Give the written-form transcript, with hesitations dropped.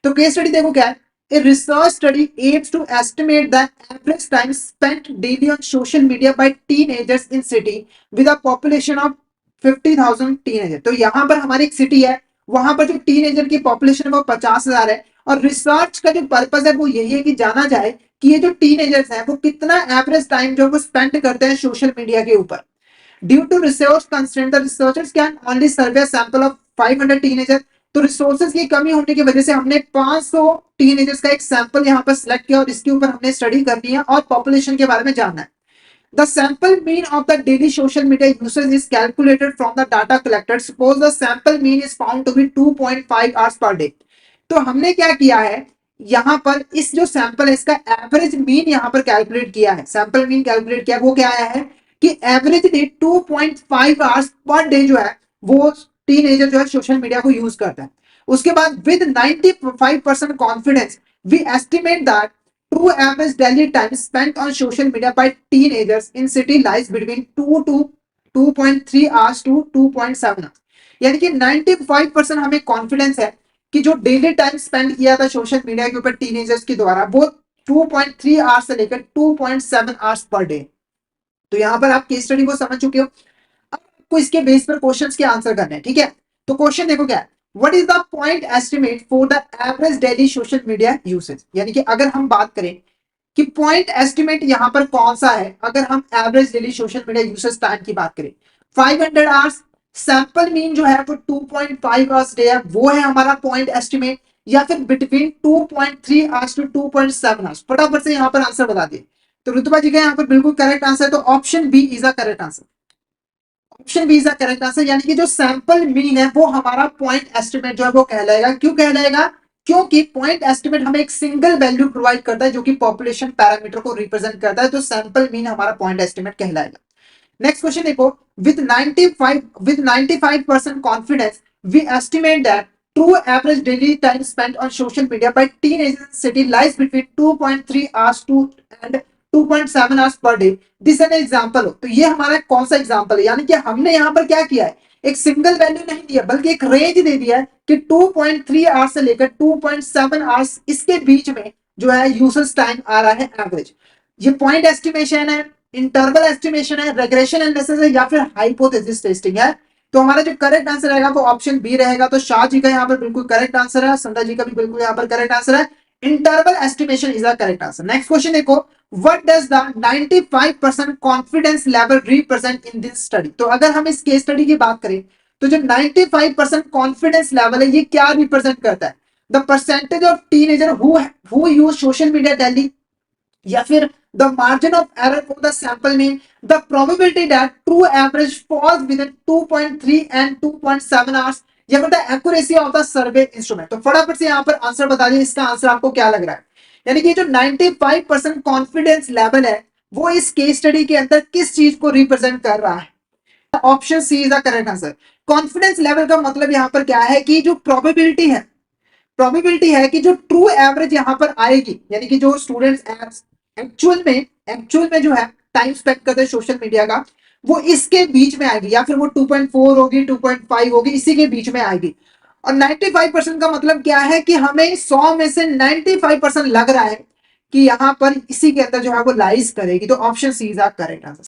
तो case study देखो क्या है, a research study aims to estimate the average time spent daily on social media by teenagers in city with a population of 50,000 teenager. तो यहाँ पर हमारी एक सिटी है, वहां पर जो टीनेजर की पॉपुलेशन है वो 50,000 है, और रिसर्च का जो पर्पज है वो यही है कि जाना जाए कि ये जो टीनेजर्स हैं वो कितना एवरेज टाइम जो वो स्पेंड करते हैं सोशल मीडिया के ऊपर। Due to resource constraint the researchers can only survey sample of 500 teenager. तो रिसोर्सेज की कमी होने की वजह से हमने 500 टीनेजर्स का एक सैंपल यहाँ पर सिलेक्ट किया और इसके ऊपर हमने स्टडी करनी है और पॉपुलेशन के बारे में जानना है। The sample mean of the daily social media usage is calculated from the data collected. Suppose the sample mean is found to be 2.5 hours per day. तो हमने क्या किया है, यहाँ पर इस जो सैंपल है इसका एवरेज मीन यहाँ पर कैलकुलेट किया है, सैंपल मीन कैलकुलेट किया, वो क्या आया है कि average day 2.5 hours per day जो है वो टीनेजर जो है सोशल मीडिया को यूज करता है। उसके बाद with 95% confidence we estimate that true average daily time spent on social media by teenagers in city lies between 2 to 2.3 hours to 2.7 hours। यानी कि 95% हमें कॉन्फिडेंस है कि जो डेली टाइम स्पेंड किया था सोशल मीडिया के ऊपर टीनेजर्स के द्वारा वो 2.3 आवर्स से लेकर 2.7 आवर्स पर डे। तो यहाँ पर आप केस स्टडी को समझ चुके हो, अब आपको इसके बेस पर क्वेश्चंस के आंसर करने हैं, ठीक है। तो क्वेश्चन देखो क्या है, what is the point estimate for the average daily social media usage. यानी कि अगर हम बात करें कि पॉइंट एस्टिमेट यहां पर कौन सा है, अगर हम average daily social media usage time की बात करें 500 आवर्स, सैंपल मीन जो है वो 2.5 आवर्स डे है, वो है हमारा पॉइंट एस्टिमेट, या फिर बिटवीन 2.3 आवर्स टू 2.7 आवर्स। फटाफट से यहां पर आंसर बता दिए। तो रुतबा जी का यहाँ पर बिल्कुल करेक्ट आंसर है, तो option B is the correct answer. Option B is the correct answer, यानी कि जो सैंपल मीन है वो हमारा पॉइंट एस्टिमेट जो है वो कहलाएगा। क्यों कहलाएगा, क्योंकि पॉइंट एस्टिमेट हमें एक सिंगल वैल्यू प्रोवाइड करता है जो कि पॉपुलेशन पैरामीटर को रिप्रेजेंट करता है, तो सैंपल मीन हमारा पॉइंट एस्टिमेट कहलाएगा। नेक्स्ट क्वेश्चन देखो, with 95% confidence we estimate that true average daily time spent on social media by teenagers in city lies between 2.3 hours to and 2.7 hours per day। This an example हो, तो ये हमारा कौन सा example है, यानी कि हमने यहाँ पर क्या किया है, एक सिंगल वैल्यू नहीं दिया बल्कि एक रेंज दे दिया है कि 2.3 आवर्स से लेकर 2.7 आवर्स इसके बीच में जो है यूजर्स टाइम आ रहा है एवरेज। ये पॉइंट एस्टिमेशन है, इंटरवल एस्टिमेशन है, रेग्रेशन एनालिसिस है, या फिर हाइपोथेसिस टेस्टिंग है। तो हमारा जो करेक्ट आंसर रहेगा वो ऑप्शन बी रहेगा। तो शाह जी का यहाँ पर बिल्कुल करेक्ट आंसर है, संध्या जी का भी बिल्कुल यहाँ पर करेक्ट आंसर है, interval estimation is the correct answer. Next question देखो, what does the 95% confidence level represent in this study. तो अगर हम इस केस स्टडी की बात करें तो जो 95% कॉन्फिडेंस लेवल है ये क्या रिप्रेजेंट करता है, the percentage of teenager who use social media daily, या फिर the margin of error for the sample mean, the probability that true average falls within 2.3 and 2.7 hours, या फिर the accuracy of the survey instrument। तो फटाफट से यहाँ पर answer बता दीजिए, इसका आंसर आपको क्या लग रहा है। यानी कि जो 95% कॉन्फिडेंस लेवल है वो इस केस स्टडी के अंदर किस चीज को रिप्रेजेंट कर रहा है। Option C is the correct answer. Confidence level का मतलब यहाँ पर क्या है कि जो प्रोबेबिलिटी है कि जो ट्रू एवरेज यहाँ पर आएगी, यानी कि जो स्टूडेंट्स एक्चुअल में जो है टाइम स्पेंड करते हैं सोशल मीडिया का, वो इसके बीच में आएगी, या फिर वो 2.4 होगी 2.5 होगी, इसी के बीच में आएगी। और 95% का मतलब क्या है कि हमें 100 में से 95% लग रहा है कि यहाँ पर इसी के अंदर जो है वो लाइज करेगी। तो option C is correct answer.